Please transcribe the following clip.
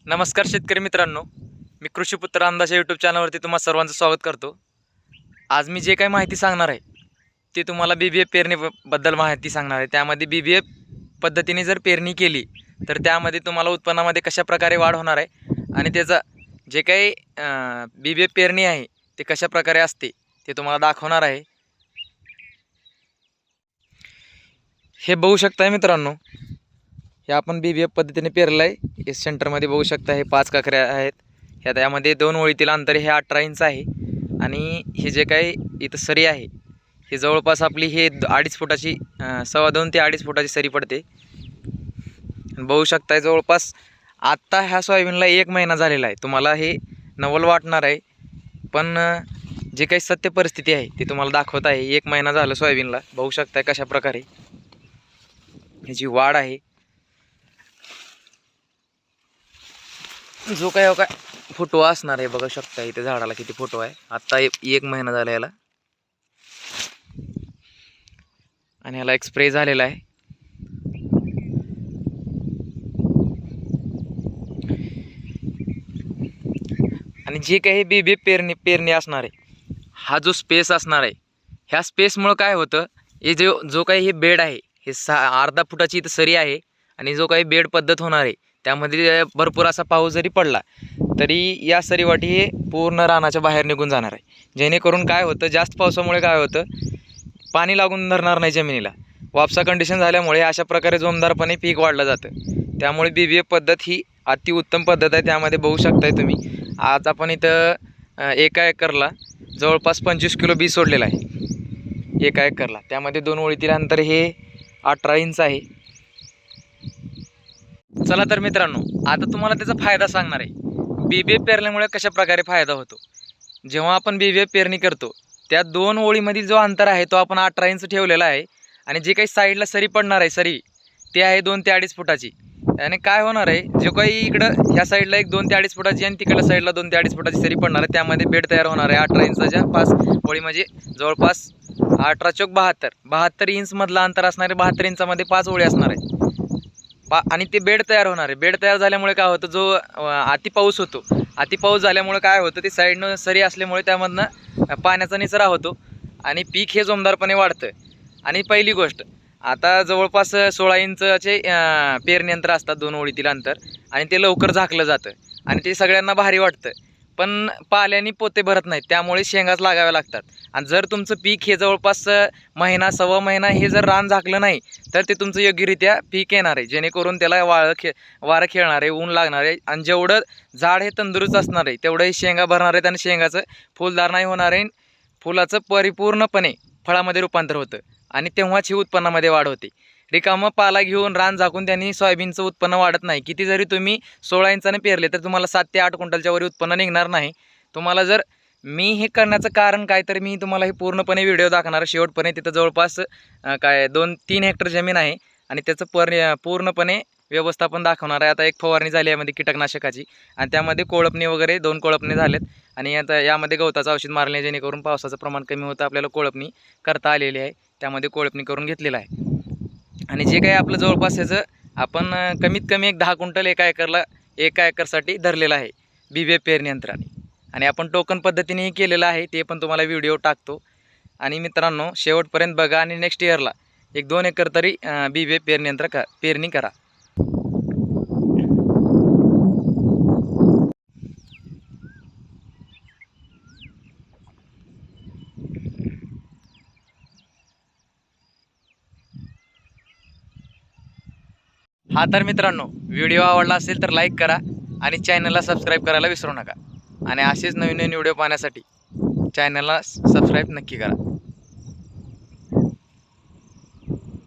नमस्कार शेतकरी मित्रांनो, मी कृषीपुत्र अंदाज या यूट्यूब चॅनलवरती तुम्हा सर्वांचं स्वागत करतो। आज मी जे काही माहिती सांगणार आहे ते तुम्हाला BBF पेरणीबद्दल माहिती सांगणार आहे। त्यामध्ये BBF पद्धतीने जर पेरणी केली तर त्यामध्ये तुम्हाला उत्पन्नामध्ये कशा प्रकारे वाढ होणार आहे आणि त्याचा जे काही BBF पेरणी आहे ते कशा प्रकारे असते ते तुम्हाला दाखवणार आहे। हे बघू शकता मित्रांनो, हे आपण BBF पद्धतीने पेरलं आहे। इस सेंटरमध्ये बघू शकता हे 5 काकऱ्या आहेत। यामध्ये 2 ओळीतील अंतर हे 18 इंच आहे आणि हे जे काही इथं सरी आहे हे जवळपास आपली हे 2.5 फुटाची 2.25 ते 2.5 फुटाची सरी पडते। बघू शकता जवळपास आत्ता ह्या सोयाबीनला 1 महिना झालेला आहे। तुम्हाला हे नवल वाटणार आहे, पण जे काही सत्य परिस्थिती आहे ती तुम्हाला दाखवत आहे। 1 महिना झालं सोयाबीनला। बघू शकता कशा प्रकारे ह्याची वाढ आहे। जो काय फुटवा असणार आहे बघू शकता, इथे झाडाला किती फुटवा आहे। आता 1 महिना झाला याला आणि ह्याला एक स्प्रे झालेला आहे। आणि जे काही BBF पेरणी असणार आहे, हा जो स्पेस असणार आहे ह्या स्पेसमुळे काय होतं, हे जो काही हे बेड आहे हे अर्धा फुटाची इथं सरी आहे आणि जो काही बेड पद्धत होणार आहे त्यामध्ये भरपूर असा पाऊस जरी पडला तरी या सरीवाटी हे पूर्ण रानाच्या बाहेर निघून जाणार आहे। जेणेकरून काय होतं, जास्त पावसामुळे काय होतं, पाणी लागून धरणार नाही जमिनीला। वापसा कंडिशन झाल्यामुळे अशा प्रकारे जोमदारपणे पीक वाढलं जातं। त्यामुळे BBF पद्धत ही अतिउत्तम पद्धत आहे। त्यामध्ये बघू शकताय तुम्ही, आज आपण इथं 1 एकरला जवळपास 25 किलो बी सोडलेलं आहे 1 एकरला। त्यामध्ये 2 ओळीतील अंतर हे 18 इंच आहे। चला तर मित्रांनो, आता तुम्हाला त्याचा फायदा सांगणार आहे। BBF पेरल्यामुळे कशा प्रकारे फायदा होतो। जेव्हा आपण BBF पेरणी करतो त्या 2 ओळीमधील जो अंतर आहे तो आपण 18 इंच ठेवलेला आहे आणि जे काही साईडला सरी पडणार आहे सरी ते आहे 2 ते 2.5 फुटाची। आणि काय होणार आहे, जो काही इकडं ह्या साईडला एक 2 ते 2.5 फुटाची आणि तिकडल्या साईडला 2 ते 2.5 फुटाची सरी पडणार आहे। त्यामध्ये बेड तयार होणार आहे 18 इंचाच्या 5 ओळी, म्हणजे जवळपास 18 चौक 72 इंच मधला अंतर असणारे 72 इंचामध्ये 5 ओळी असणार आहे आणि ते बेड तयार होणार आहे। बेड तयार झाल्यामुळे काय होतं, जो अति पाऊस होतो, अति पाऊस झाल्यामुळे काय होतं, ते साईडनं सरी असल्यामुळे त्यामधनं पाण्याचा निचरा होतो आणि पीक हे जोमदारपणे वाढतं। आणि पहिली गोष्ट, आता जवळपास 16 इंचचे पेरणी यंत्र असतात 2 ओळीतील अंतर, आणि ते लवकर झाकलं जातं आणि ते सगळ्यांना भारी वाटतं, पण पाल्याने पोते भरत नाहीत, त्यामुळे शेंगाच लागाव्या लागतात। आणि जर तुमचं पीक हे जवळपास महिना सव्वा महिना हे जर रान झाकलं नाही तर ते तुमचं योग्यरित्या पीक येणार आहे, जेणेकरून त्याला वारं खेळणार आहे, ऊन लागणार आहे आणि जेवढं झाड हे तंदुरुस्त असणार आहे तेवढं हे शेंगा भरणार आहेत आणि शेंगाचं फुलदार नाही होणार आहे। फुलाचं परिपूर्णपणे फळामध्ये रूपांतर होतं आणि तेव्हाच ही उत्पन्नामध्ये वाढ होते। रिकामं पाला घेऊन रान झाकून त्यांनी सोयाबीनचं उत्पन्न वाढत नाही। किती जरी तुम्ही 16 इंचाने पेरले तर तुम्हाला 7 ते 8 क्विंटलच्या वर उत्पन्न निघणार नाही। तुम्हाला जर मी हे करण्याचं कारण काय, तर मी तुम्हाला हे पूर्णपणे व्हिडिओ दाखवणार शेवटपर्यंत। तिथं जवळपास 2-3 हेक्टर जमीन आहे आणि त्याचं पूर्णपणे व्यवस्थापन दाखवणार आहे। आता एक फवारणी झाली यामध्ये कीटकनाशकाची आणि त्यामध्ये कोळपणी वगैरे 2 कोळपणी झालेत आणि आता यामध्ये गवताचं औषध मारले, जेणेकरून पावसाचं प्रमाण कमी होतं, आपल्याला कोळपणी करता आलेली आहे। त्यामध्ये कोळपणी करून घेतलेलं आहे आणि जे काही आपलं जवळपास ह्याचं आपण कमीत कमी एक 10 क्विंटल एका एकरसाठी धरलेलं आहे BBF पेरणी यंत्राने। आणि आपण टोकन पद्धतीनेही केलेलं आहे, ते पण तुम्हाला व्हिडिओ टाकतो। आणि मित्रांनो, शेवटपर्यंत बघा आणि नेक्स्ट इयरला 1-2 एकर तरी BBF पेरणी यंत्र पेरणी करा। हा तर मित्रांनो, व्हिडिओ आवडला असेल तर लाईक करा आणि चॅनलला सबस्क्राईब करायला विसरू नका। आणि असेच नवीन व्हिडिओ पाहण्यासाठी चॅनलला सबस्क्राईब नक्की करा।